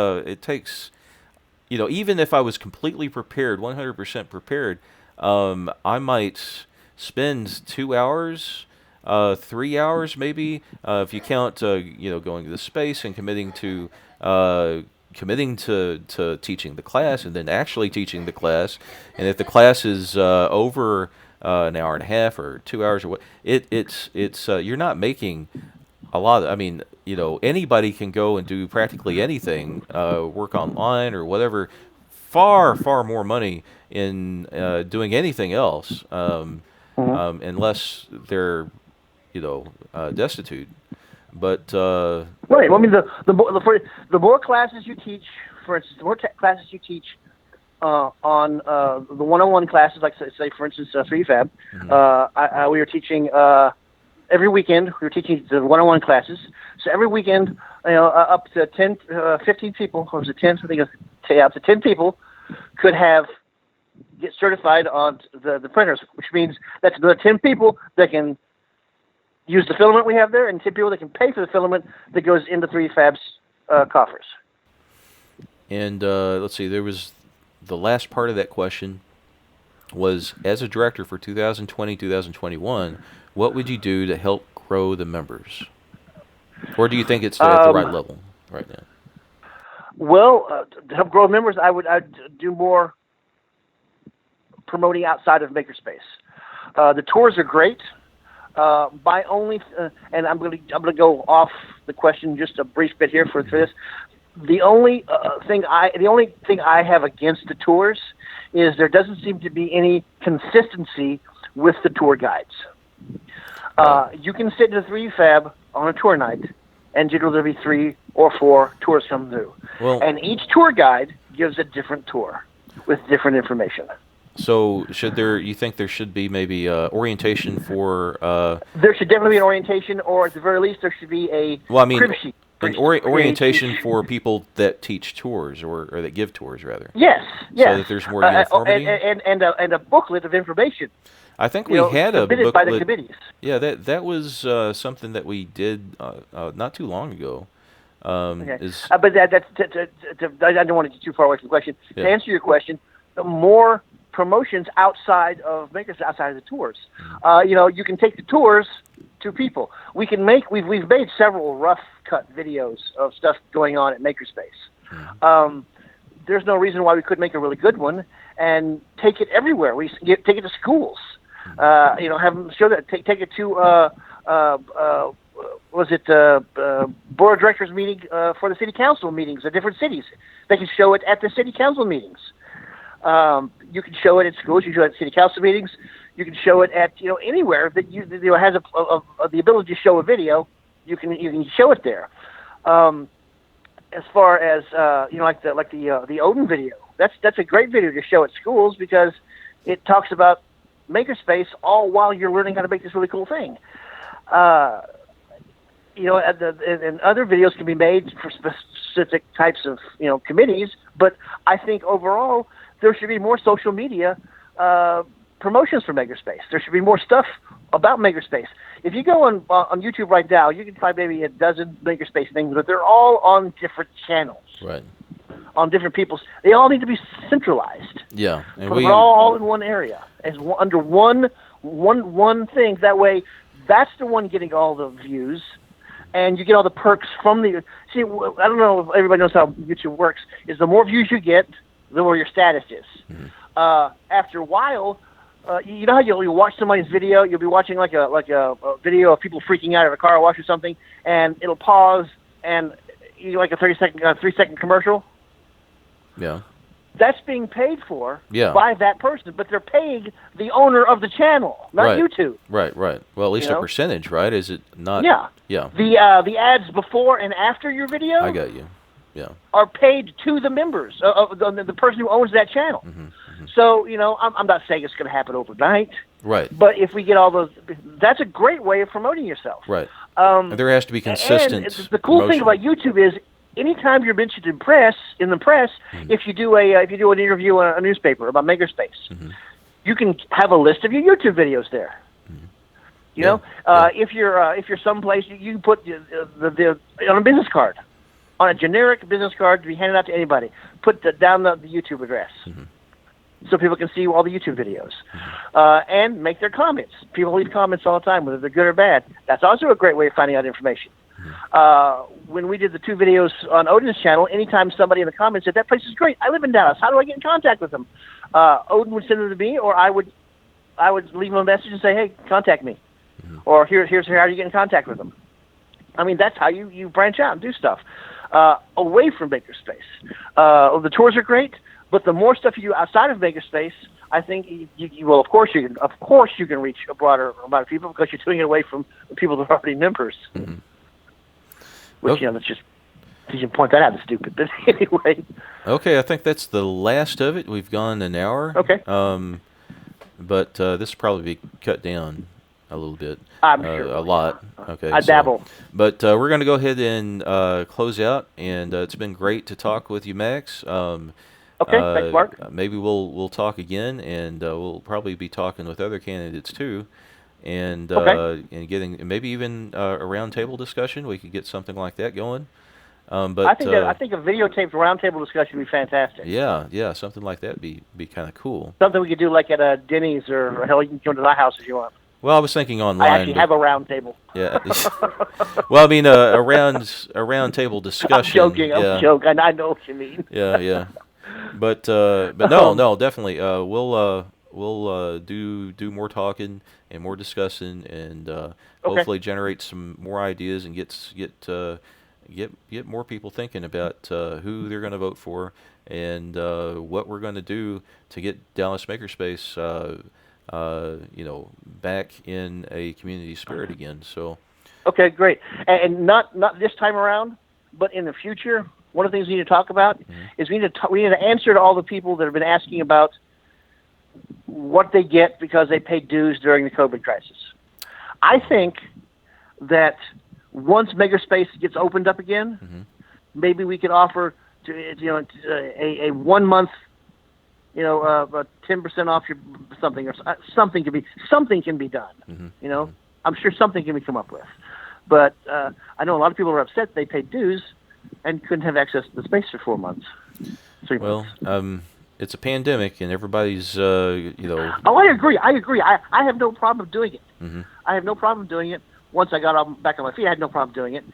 even if I was completely prepared, 100% prepared, I might spend 2 hours, 3 hours maybe, if you count, going to the space and committing to teaching the class and then actually teaching the class. And if the class is over an hour and a half or 2 hours or what, it's you're not making a lot of, I mean, anybody can go and do practically anything, work online or whatever, far more money in doing anything else, Mhm. unless they're, destitute. But Right. Well, I mean, the more classes you teach, for instance, the more classes you teach on the one-on-one classes, like say for instance, prefab, mhm. we were teaching every weekend. We were teaching the one-on-one classes. So every weekend, up to 10, 15 people, or was it 10? I think up to 10 people could get certified on the printers, which means that's another 10 people that can use the filament we have there, and 10 people that can pay for the filament that goes into 3Fab's coffers. And let's see, there was the last part of that question was, as a director for 2020, 2021, what would you do to help grow the members? Or do you think it's at the right Um, level right now? well, to help grow members, I'd do more promoting outside of Makerspace. The tours are great. My only, and I'm gonna go off the question just a brief bit here for this. The only thing I have against the tours is there doesn't seem to be any consistency with the tour guides. Right. You can sit in a 3Fab on a tour night, and generally there'll be 3 or 4 tours come through, Well, and each tour guide gives a different tour with different information. so you think there should be maybe orientation for, There should definitely be an orientation, or at the very least, there should be a well, I mean, crib sheet for an each. orientation for people that teach tours, or that give tours, rather, Yes, so yes, that there's more uniformity. and a booklet of information, I think we had a submitted by the booklet. committees. Yeah, that was something that we did not too long ago. Okay, Is but I don't want to get too far away from the question. Yeah. To answer your question, more promotions outside of Makers, outside of the tours. You can take the tours to people. We've made several rough cut videos of stuff going on at Makerspace. there's no reason why we couldn't make a really good one and take it everywhere. Take it to schools. Have them show that. Take it to board of directors meeting for the city council meetings of different cities. They can show it at the city council meetings. You can show it at schools. You can show it at city council meetings. You can show it at anywhere that has the ability to show a video. You can show it there. As far as like the Odin video, that's a great video to show at schools because it talks about Makerspace all while you're learning how to make this really cool thing. And other videos can be made for specific types of committees, but I think overall there should be more social media promotions for Makerspace. There should be more stuff about Makerspace. If you go on YouTube right now, you can find maybe a dozen Makerspace things, but they're all on different channels. Right. On different people's. They all need to be centralized. Yeah. And we're all in one area, under one thing. That way, that's the one getting all the views, and you get all the perks from the. See, I don't know if everybody knows how YouTube works. Is the more views you get, the more your status is. Mm-hmm. After a while, you know how you'll watch somebody's video. You'll be watching like a video of people freaking out at a car wash or something, and it'll pause, and like a 3-second commercial. Yeah. That's being paid for yeah. by that person, but they're paying the owner of the channel, not right. YouTube. Right. Well, at least a percentage, right? Is it not? Yeah. Yeah. The ads before and after your video. I got you. Yeah. Are paid to the members of the person who owns that channel. Mm-hmm. Mm-hmm. So I'm not saying it's going to happen overnight. Right. But if we get all those, that's a great way of promoting yourself. Right. There has to be consistent. And the cool thing about YouTube is, anytime you're mentioned in the press, mm-hmm. if you do an interview on a newspaper about Makerspace, mm-hmm. you can have a list of your YouTube videos there. Mm-hmm. If you're someplace, you can put the on a business card, on a generic business card to be handed out to anybody. Put down the YouTube address, mm-hmm. so people can see all the YouTube videos, mm-hmm. And make their comments. People leave comments all the time, whether they're good or bad. That's also a great way of finding out information. When we did the 2 videos on Odin's channel, anytime somebody in the comments said, "That place is great, I live in Dallas, how do I get in contact with them?" Odin would send them to me, or I would leave them a message and say, "Hey, contact me," mm-hmm. or here's how you get in contact with them. I mean, that's how you branch out and do stuff away from Makerspace. The tours are great, but the more stuff you do outside of Makerspace, I think you will. Of course, you can reach a broader amount of people because you're doing it away from the people that are already members. Mm-hmm. Which, let's just you can point that out. It's stupid, but anyway. Okay, I think that's the last of it. We've gone an hour. Okay. But this will probably be cut down a little bit. I'm sure. A lot. Okay. I dabble. But we're going to go ahead and close out, and it's been great to talk with you, Max. Okay, thanks, Mark. Maybe we'll talk again, and we'll probably be talking with other candidates too. And and getting maybe even a roundtable discussion. We could get something like that going. But I think a videotaped roundtable discussion would be fantastic. Yeah, something like that be kind of cool. Something we could do like at a Denny's or hell, you can come to my house if you want. Well, I was thinking online. I actually have a roundtable. Yeah. Well, I mean a roundtable discussion. I'm joking. I know what you mean. Yeah. But no, definitely. We'll do more talking and more discussing, and hopefully generate some more ideas and get more people thinking about who they're going to vote for and what we're going to do to get Dallas Makerspace, back in a community spirit again. So. Okay, great. And not this time around, but in the future, one of the things we need to talk about mm-hmm. is we need to answer to all the people that have been asking about what they get because they paid dues during the COVID crisis. I think that once Makerspace gets opened up again, mm-hmm. maybe we could offer a 1 month, 10% off your something, or something can be done. Mm-hmm. I'm sure something can be come up with. But I know a lot of people are upset they paid dues and couldn't have access to the space for 4 months. 3 months. It's a pandemic, and everybody's, Oh, I agree. I have no problem doing it. Mm-hmm. I have no problem doing it. Once I got back on my feet, I had no problem doing it.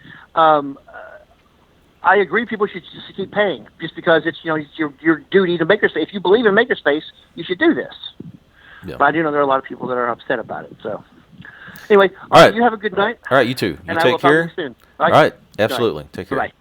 I agree. People should just keep paying, just because it's it's your duty to Makerspace. If you believe in Makerspace, you should do this. Yeah. But I do know there are a lot of people that are upset about it. So anyway, All right. You have a good night. All right, you too. You And I take will talk to care. you soon. All right, absolutely. Take care. Bye.